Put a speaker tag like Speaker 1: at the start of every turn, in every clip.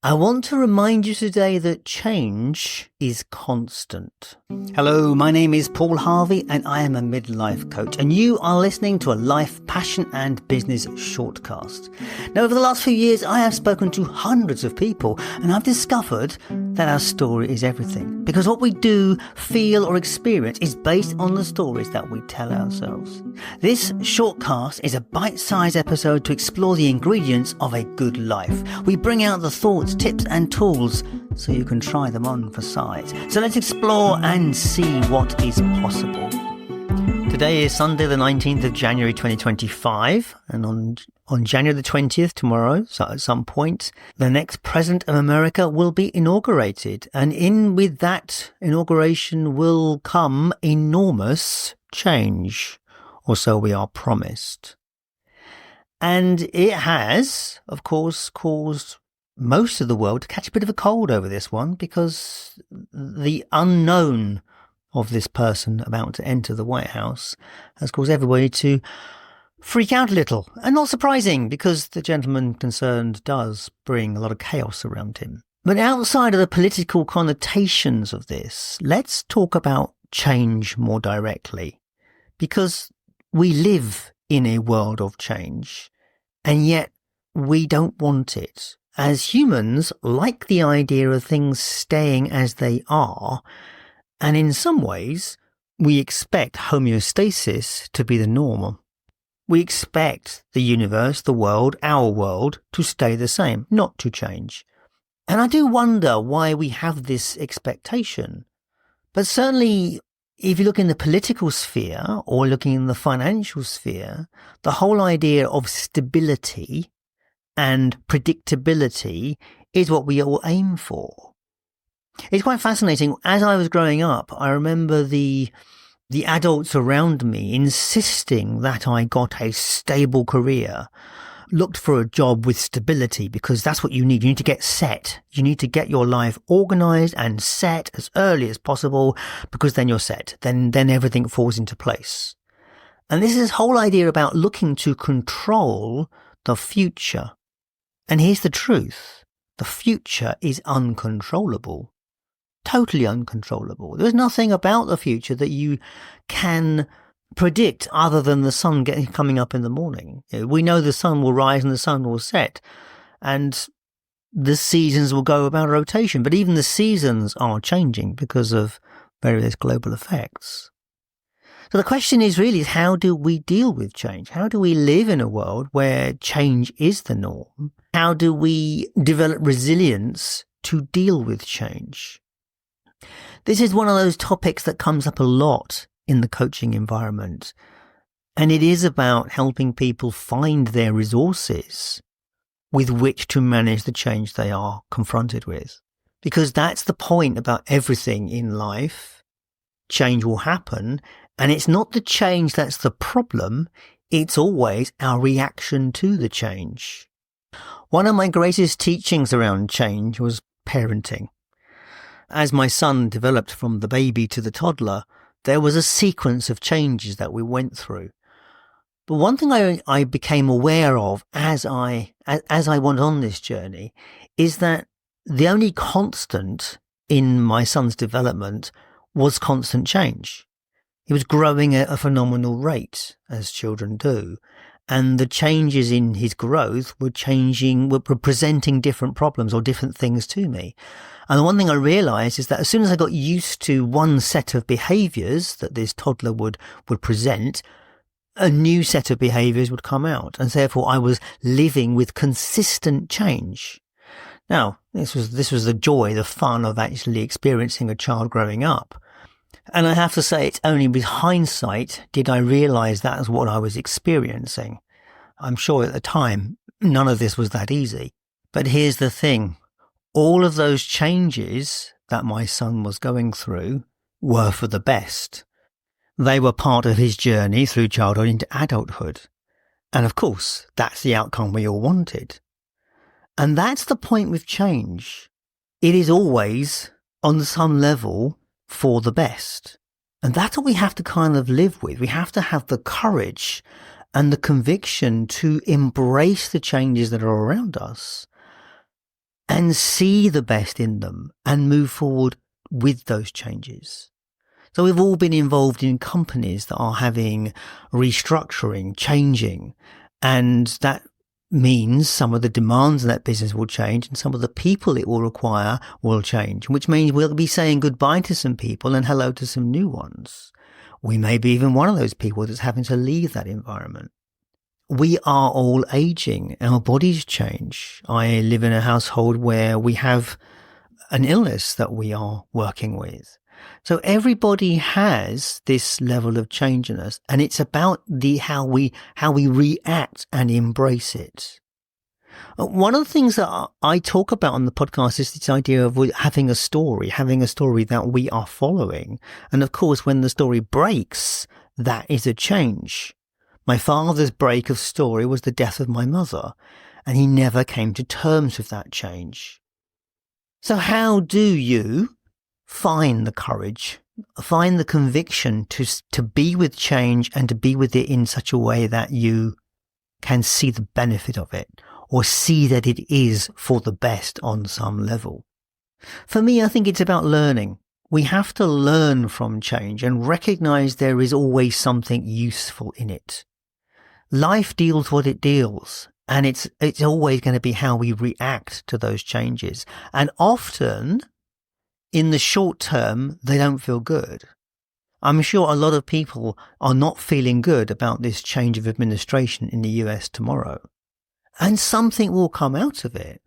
Speaker 1: I want to remind you today that change is constant. Hello, my name is Paul Harvey and I am a midlife coach, and you are listening to a life, passion and business shortcast. Now, over the last few years, I have spoken to hundreds of people and I've discovered that our story is everything, because what we do, feel or experience is based on the stories that we tell ourselves. This shortcast is a bite-sized episode to explore the ingredients of a good life. We bring out the thoughts, tips and tools so you can try them on for size. So let's explore and see what is possible. Today is Sunday the 19th of January 2025, and on January the 20th, tomorrow, so at some point, the next President of America will be inaugurated, and in with that inauguration will come enormous change, or so we are promised. And it has, of course, caused most of the world to catch a bit of a cold over this one, because the unknown of this person about to enter the White House has caused everybody to freak out a little. And not surprising, because the gentleman concerned does bring a lot of chaos around him. But outside of the political connotations of this, let's talk about change more directly, because we live in a world of change, and yet we don't want it. As humans, like the idea of things staying as they are, and in some ways, we expect homeostasis to be the norm. We expect the universe, the world, our world, to stay the same, not to change. And I do wonder why we have this expectation. But certainly, if you look in the political sphere or looking in the financial sphere, the whole idea of stability and predictability is what we all aim for. It's quite fascinating. As I was growing up, I remember the adults around me insisting that I got a stable career, looked for a job with stability, because that's what you need. You need to get set. You need to get your life organized and set as early as possible, because then you're set. Then everything falls into place. And this is this whole idea about looking to control the future. And here's the truth. The future is uncontrollable. Totally uncontrollable. There's nothing about the future that you can predict other than the sun coming up in the morning. We know the sun will rise and the sun will set, and the seasons will go about rotation, but even the seasons are changing because of various global effects. So the question is really, how do we deal with change? How do we live in a world where change is the norm? How do we develop resilience to deal with change? This is one of those topics that comes up a lot in the coaching environment, and it is about helping people find their resources with which to manage the change they are confronted with. Because that's the point about everything in life. Change will happen, and it's not the change that's the problem, it's always our reaction to the change. One of my greatest teachings around change was parenting. As my son developed from the baby to the toddler, there was a sequence of changes that we went through. But one thing I became aware of as I went on this journey is that the only constant in my son's development was constant change. He was growing at a phenomenal rate, as children do. And the changes in his growth were presenting different problems or different things to me. And the one thing I realized is that as soon as I got used to one set of behaviors that this toddler would present, a new set of behaviors would come out. And therefore I was living with consistent change. Now, this was the joy, the fun of actually experiencing a child growing up. And I have to say, it's only with hindsight did I realize that was what I was experiencing. I'm sure at the time, none of this was that easy. But here's the thing. All of those changes that my son was going through were for the best. They were part of his journey through childhood into adulthood. And of course, that's the outcome we all wanted. And that's the point with change. It is always, on some level, for the best. And that's what we have to kind of live with. We have to have the courage and the conviction to embrace the changes that are around us. and see the best in them and move forward with those changes. So we've all been involved in companies that are having restructuring, changing, and that means some of the demands of that business will change and some of the people it will require will change, which means we'll be saying goodbye to some people and hello to some new ones. We may be even one of those people that's having to leave that environment. We are all aging. Our bodies change. I live in a household where we have an illness that we are working with. So everybody has this level of change in us, and it's about how we react and embrace it. One of the things that I talk about on the podcast is this idea of having a story that we are following. And of course, when the story breaks, that is a change. My father's break of story was the death of my mother, and he never came to terms with that change. So how do you find the courage, find the conviction to be with change and to be with it in such a way that you can see the benefit of it or see that it is for the best on some level? For me, I think it's about learning. We have to learn from change and recognize there is always something useful in it. Life deals what it deals, and it's always going to be how we react to those changes. And often, in the short term, they don't feel good. I'm sure a lot of people are not feeling good about this change of administration in the US tomorrow. And something will come out of it.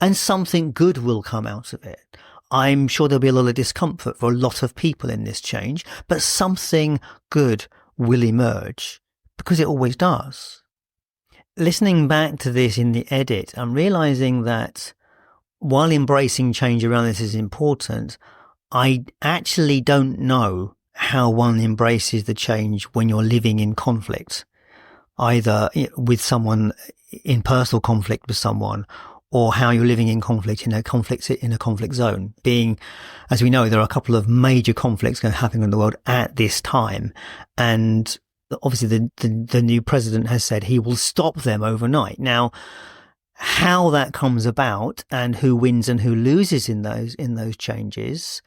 Speaker 1: And something good will come out of it. I'm sure there'll be a lot of discomfort for a lot of people in this change, but something good will emerge, because it always does. Listening back to this in the edit, I'm realizing that while embracing change around this is important, I actually don't know how one embraces the change when you're living in conflict, either with someone, in personal conflict with someone, or how you're living in conflict in a conflict zone. Being, as we know, there are a couple of major conflicts going to happen in the world at this time, and obviously the new president has said he will stop them overnight. Now, how that comes about and who wins and who loses in those changes,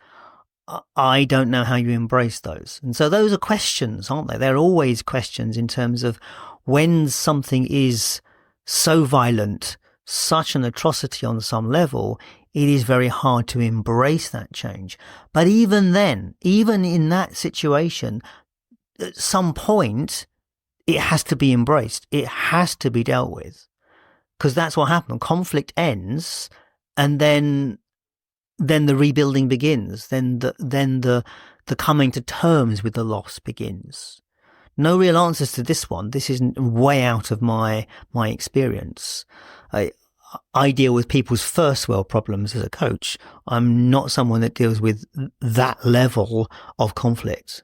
Speaker 1: I don't know how you embrace those. And so those are questions, aren't they? They're always questions in terms of when something is so violent, such an atrocity on some level, it is very hard to embrace that change. But even then, even in that situation, at some point, it has to be embraced. It has to be dealt with. Because that's what happened. Conflict ends, and then the rebuilding begins. Then the coming to terms with the loss begins. No real answers to this one. This is way out of my experience. I deal with people's first world problems as a coach. I'm not someone that deals with that level of conflict.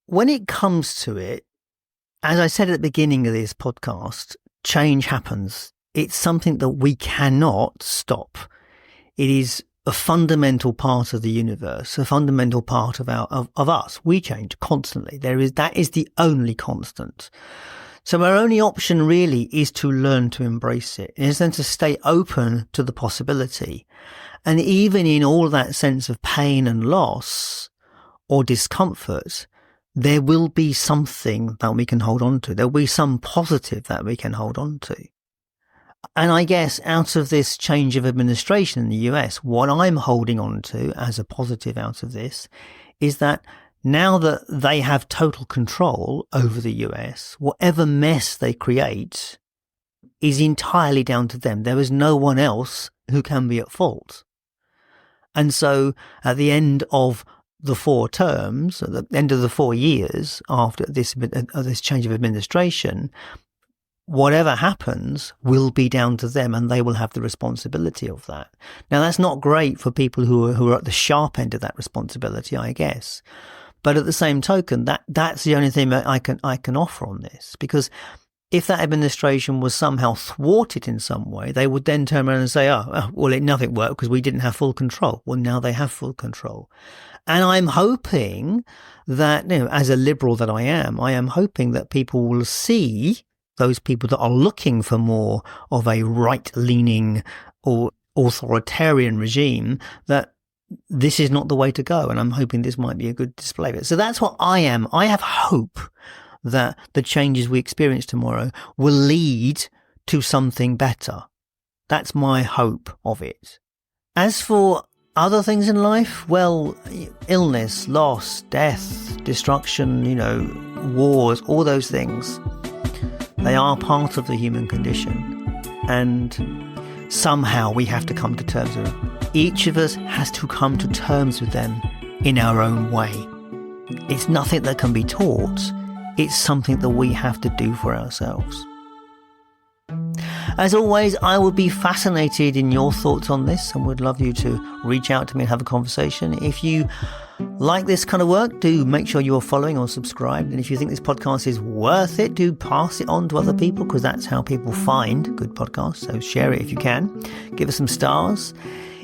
Speaker 1: When it comes to it, as I said at the beginning of this podcast, change happens. It's something that we cannot stop. It is a fundamental part of the universe, a fundamental part of us. We change constantly. That is the only constant. So our only option really is to learn to embrace it. It is then to stay open to the possibility. And even in all that sense of pain and loss or discomfort, there will be something that we can hold on to. There will be some positive that we can hold on to. And I guess out of this change of administration in the US, what I'm holding on to as a positive out of this is that now that they have total control over the US, whatever mess they create is entirely down to them. There is no one else who can be at fault. And so at the end of the 4 terms, at the end of the 4 years after this change of administration, whatever happens will be down to them, and they will have the responsibility of that. Now, that's not great for people who are at the sharp end of that responsibility, I guess. But at the same token, that's the only thing that I can offer on this, because if that administration was somehow thwarted in some way, they would then turn around and say, nothing worked because we didn't have full control. Well, now they have full control. And I'm hoping that, as a liberal that I am hoping that people will see those people that are looking for more of a right-leaning or authoritarian regime, that this is not the way to go. And I'm hoping this might be a good display of it. So that's what I am. I have hope that the changes we experience tomorrow will lead to something better. That's my hope of it. As for other things in life, well, illness, loss, death, destruction, wars, all those things, they are part of the human condition. And somehow we have to come to terms with them. Each of us has to come to terms with them in our own way. It's nothing that can be taught. It's something that we have to do for ourselves. As always, I would be fascinated in your thoughts on this and would love you to reach out to me and have a conversation. If you like this kind of work, do make sure you're following or subscribed. And if you think this podcast is worth it, do pass it on to other people, because that's how people find good podcasts. So share it if you can. Give us some stars.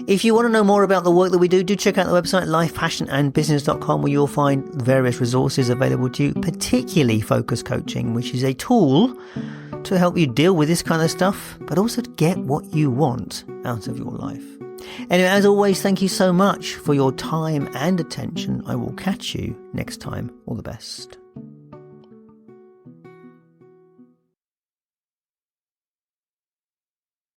Speaker 1: If you want to know more about the work that we do check out the website lifepassionandbusiness.com, where you'll find various resources available to you, particularly focus coaching, which is a tool to help you deal with this kind of stuff, but also to get what you want out of your life. Anyway, as always, thank you so much for your time and attention. I will catch you next time. All the best.